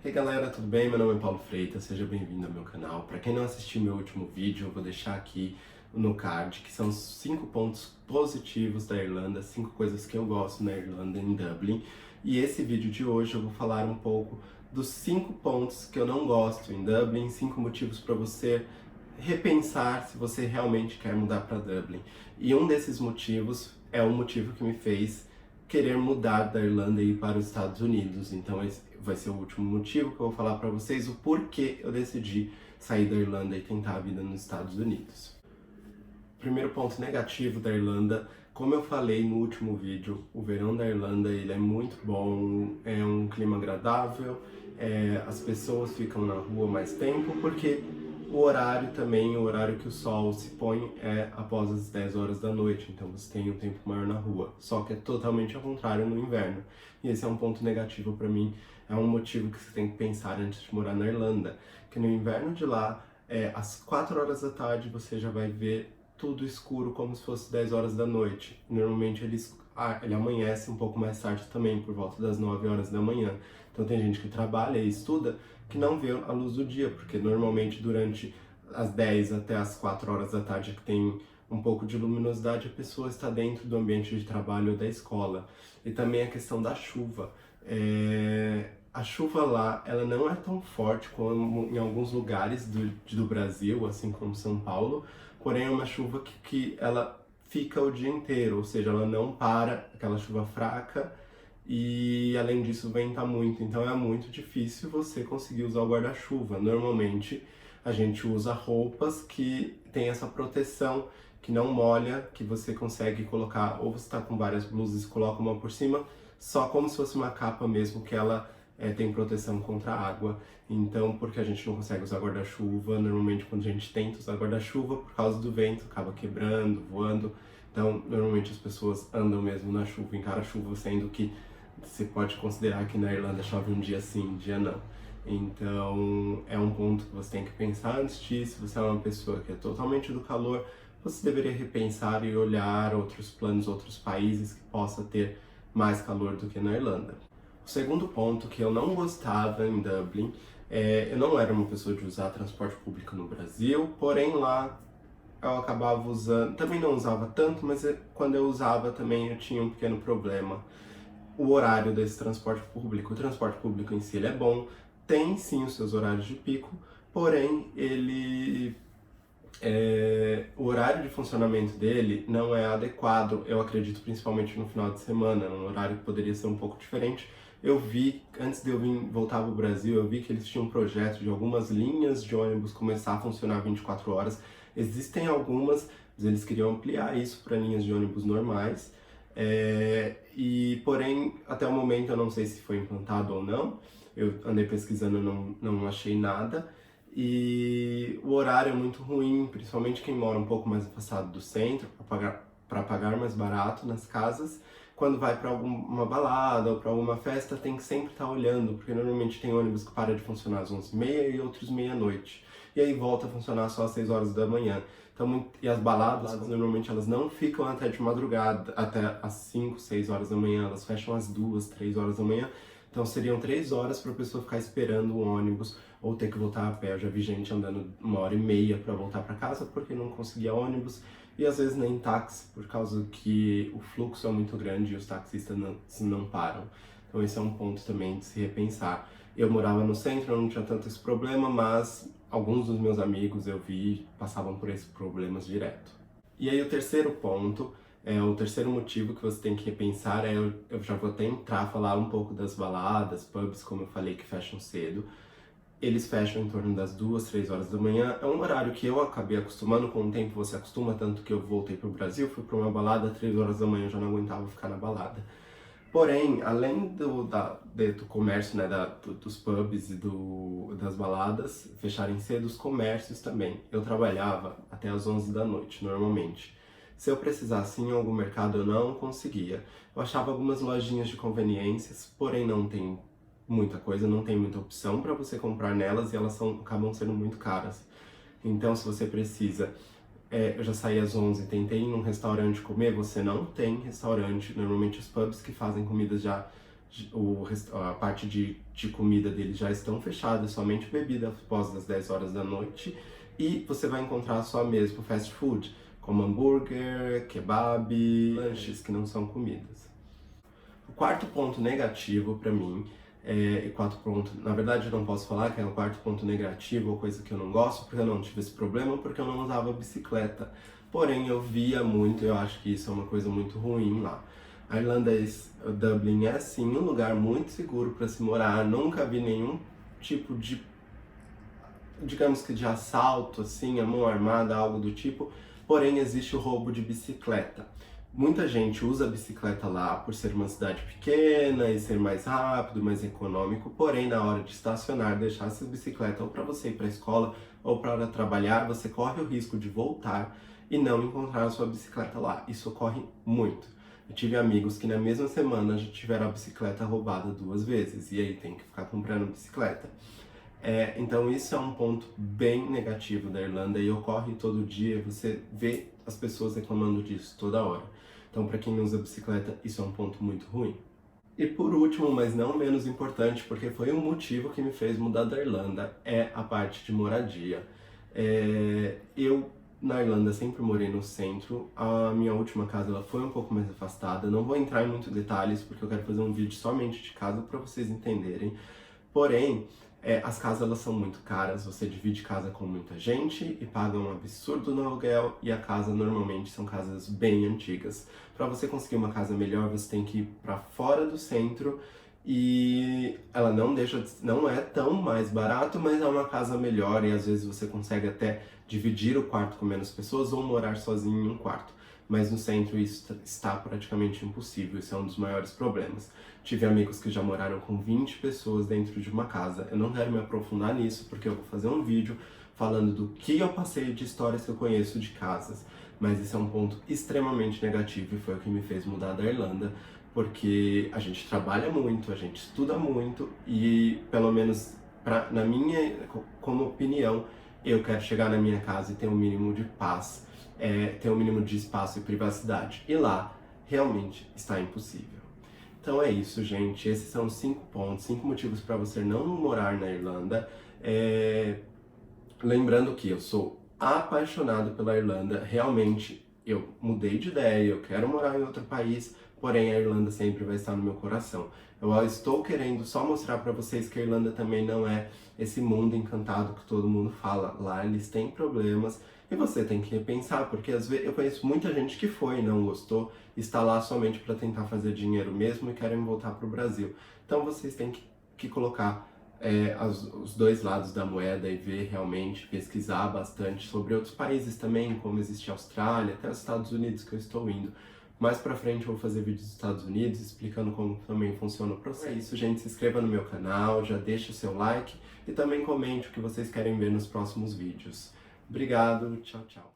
E aí galera, tudo bem? Meu nome é Paulo Freitas, seja bem-vindo ao meu canal. Para quem não assistiu meu último vídeo, eu vou deixar aqui no card, que são 5 pontos positivos da Irlanda, 5 coisas que eu gosto na Irlanda, em Dublin. E esse vídeo de hoje eu vou falar um pouco dos 5 pontos que eu não gosto em Dublin, 5 motivos para você repensar se você realmente quer mudar para Dublin. E um desses motivos é o motivo que me fez querer mudar da Irlanda e ir para os Estados Unidos. Então esse vai ser o último motivo que eu vou falar para vocês o porquê eu decidi sair da Irlanda e tentar a vida nos Estados Unidos. Primeiro ponto negativo da Irlanda, como eu falei no último vídeo, o verão da Irlanda ele é muito bom, é um clima agradável, as pessoas ficam na rua mais tempo, porque o horário também, o horário que o sol se põe é após as 10 horas da noite, então você tem um tempo maior na rua, só que é totalmente ao contrário no inverno. E esse é um ponto negativo para mim, é um motivo que você tem que pensar antes de morar na Irlanda, que no inverno de lá, às 4 horas da tarde você já vai ver tudo escuro como se fosse 10 horas da noite. Normalmente ele amanhece um pouco mais tarde também, por volta das 9 horas da manhã. Então tem gente que trabalha e estuda que não vê a luz do dia, porque normalmente durante as 10 até as 4 horas da tarde que tem um pouco de luminosidade, a pessoa está dentro do ambiente de trabalho ou da escola. E também a questão da chuva. A chuva lá, ela não é tão forte como em alguns lugares do Brasil, assim como São Paulo, porém é uma chuva que ela fica o dia inteiro, ou seja, ela não para, aquela chuva fraca, e além disso venta muito, então é muito difícil você conseguir usar o guarda-chuva. Normalmente a gente usa roupas que tem essa proteção, que não molha, que você consegue colocar, ou você está com várias blusas e coloca uma por cima, só como se fosse uma capa mesmo, que ela tem proteção contra a água. Então, porque a gente não consegue usar guarda-chuva, normalmente quando a gente tenta usar guarda-chuva, por causa do vento, acaba quebrando, voando. Então, normalmente as pessoas andam mesmo na chuva, encara a chuva, sendo que você pode considerar que na Irlanda chove um dia sim, um dia não. Então, é um ponto que você tem que pensar antes disso. Se você é uma pessoa que é totalmente do calor, você deveria repensar e olhar outros planos, outros países que possa ter mais calor do que na Irlanda. O segundo ponto que eu não gostava em Dublin, eu não era uma pessoa de usar transporte público no Brasil, porém lá eu acabava usando, também não usava tanto, mas quando eu usava também eu tinha um pequeno problema. O horário desse transporte público, o transporte público em si ele é bom, tem sim os seus horários de pico, porém o horário de funcionamento dele não é adequado, eu acredito, principalmente no final de semana, um horário que poderia ser um pouco diferente. Eu vi, antes de eu voltar para o Brasil, eu vi que eles tinham um projeto de algumas linhas de ônibus começar a funcionar 24 horas. Existem algumas, mas eles queriam ampliar isso para linhas de ônibus normais. Porém, até o momento eu não sei se foi implantado ou não. Eu andei pesquisando e não achei nada. E o horário é muito ruim, principalmente quem mora um pouco mais afastado do centro, para pagar mais barato nas casas. Quando vai para alguma balada ou para alguma festa, tem que sempre estar olhando, porque normalmente tem ônibus que para de funcionar às 11h30 e outros meia-noite. E aí volta a funcionar só às 6 horas da manhã. Então, e as baladas, normalmente elas não ficam até de madrugada, até às 5, 6 horas da manhã, elas fecham às 2, 3 horas da manhã. Então seriam 3 horas para a pessoa ficar esperando o ônibus ou ter que voltar a pé. Eu já vi gente andando 1h30 para voltar para casa porque não conseguia ônibus e às vezes nem táxi, por causa que o fluxo é muito grande e os taxistas não param. Então esse é um ponto também de se repensar. Eu morava no centro, eu não tinha tanto esse problema, mas alguns dos meus amigos eu vi passavam por esses problemas direto. E aí o terceiro ponto, o terceiro motivo que você tem que repensar eu já vou até entrar a falar um pouco das baladas, pubs, como eu falei, que fecham cedo. Eles fecham em torno das 2, 3 horas da manhã. É um horário que eu acabei acostumando, com o tempo você acostuma, tanto que eu voltei para o Brasil, fui para uma balada, 3 horas da manhã eu já não aguentava ficar na balada. Porém, além do comércio, né, dos pubs e das baladas fecharem cedo, os comércios também. Eu trabalhava até as 11 da noite, normalmente. Se eu precisasse ir em algum mercado, eu não conseguia. Eu achava algumas lojinhas de conveniências, porém não tem muita coisa, não tem muita opção para você comprar nelas e elas acabam sendo muito caras. Então, se você precisa... eu já saí às 11, tentei ir num restaurante comer, você não tem restaurante. Normalmente os pubs que fazem comidas a parte de comida deles já estão fechadas, somente bebida após as 10 horas da noite. E você vai encontrar só mesmo fast food, como hambúrguer, kebab, lanches que não são comidas. O quarto ponto negativo para mim, na verdade eu não posso falar que é o quarto ponto negativo ou coisa que eu não gosto, porque eu não tive esse problema, porque eu não usava bicicleta. Porém, eu via muito, eu acho que isso é uma coisa muito ruim lá. A Irlanda, Dublin é sim um lugar muito seguro para se morar, nunca vi nenhum tipo de, digamos que de assalto, assim, a mão armada, algo do tipo, porém existe o roubo de bicicleta. Muita gente usa a bicicleta lá por ser uma cidade pequena e ser mais rápido, mais econômico, porém na hora de estacionar, deixar essa bicicleta ou para você ir para a escola ou para trabalhar, você corre o risco de voltar e não encontrar a sua bicicleta lá. Isso ocorre muito. Eu tive amigos que na mesma semana já tiveram a bicicleta roubada 2 vezes e aí tem que ficar comprando bicicleta. Então isso é um ponto bem negativo da Irlanda e ocorre todo dia, você vê as pessoas reclamando disso toda hora. Então para quem usa bicicleta, isso é um ponto muito ruim. E por último, mas não menos importante, porque foi um motivo que me fez mudar da Irlanda, é a parte de moradia. Eu na Irlanda sempre morei no centro, a minha última casa ela foi um pouco mais afastada, não vou entrar em muitos detalhes porque eu quero fazer um vídeo somente de casa para vocês entenderem. Porém, as casas elas são muito caras, você divide casa com muita gente e paga um absurdo no aluguel e a casa normalmente são casas bem antigas. Para você conseguir uma casa melhor, você tem que ir para fora do centro e ela não é tão mais barato, mas é uma casa melhor e às vezes você consegue até dividir o quarto com menos pessoas ou morar sozinho em um quarto. Mas no centro isso está praticamente impossível, isso é um dos maiores problemas. Tive amigos que já moraram com 20 pessoas dentro de uma casa. Eu não quero me aprofundar nisso, porque eu vou fazer um vídeo falando do que eu passei de histórias que eu conheço de casas. Mas isso é um ponto extremamente negativo e foi o que me fez mudar da Irlanda, porque a gente trabalha muito, a gente estuda muito e, pelo menos na minha, como opinião, eu quero chegar na minha casa e ter um mínimo de paz, ter um mínimo de espaço e privacidade. E lá, realmente, está impossível. Então é isso, gente. Esses são 5 pontos, 5 motivos para você não morar na Irlanda. Lembrando que eu sou apaixonado pela Irlanda. Realmente, eu mudei de ideia, eu quero morar em outro país, porém a Irlanda sempre vai estar no meu coração. Eu estou querendo só mostrar para vocês que a Irlanda também não é esse mundo encantado que todo mundo fala. Lá eles têm problemas e você tem que repensar, porque às vezes eu conheço muita gente que foi e não gostou, está lá somente para tentar fazer dinheiro mesmo e querem voltar para o Brasil. Então vocês têm que colocar os dois lados da moeda e ver realmente, pesquisar bastante sobre outros países também, como existe a Austrália, até os Estados Unidos que eu estou indo. Mais pra frente eu vou fazer vídeos dos Estados Unidos explicando como também funciona o processo. É isso, gente. Se inscreva no meu canal, já deixa o seu like e também comente o que vocês querem ver nos próximos vídeos. Obrigado, tchau, tchau.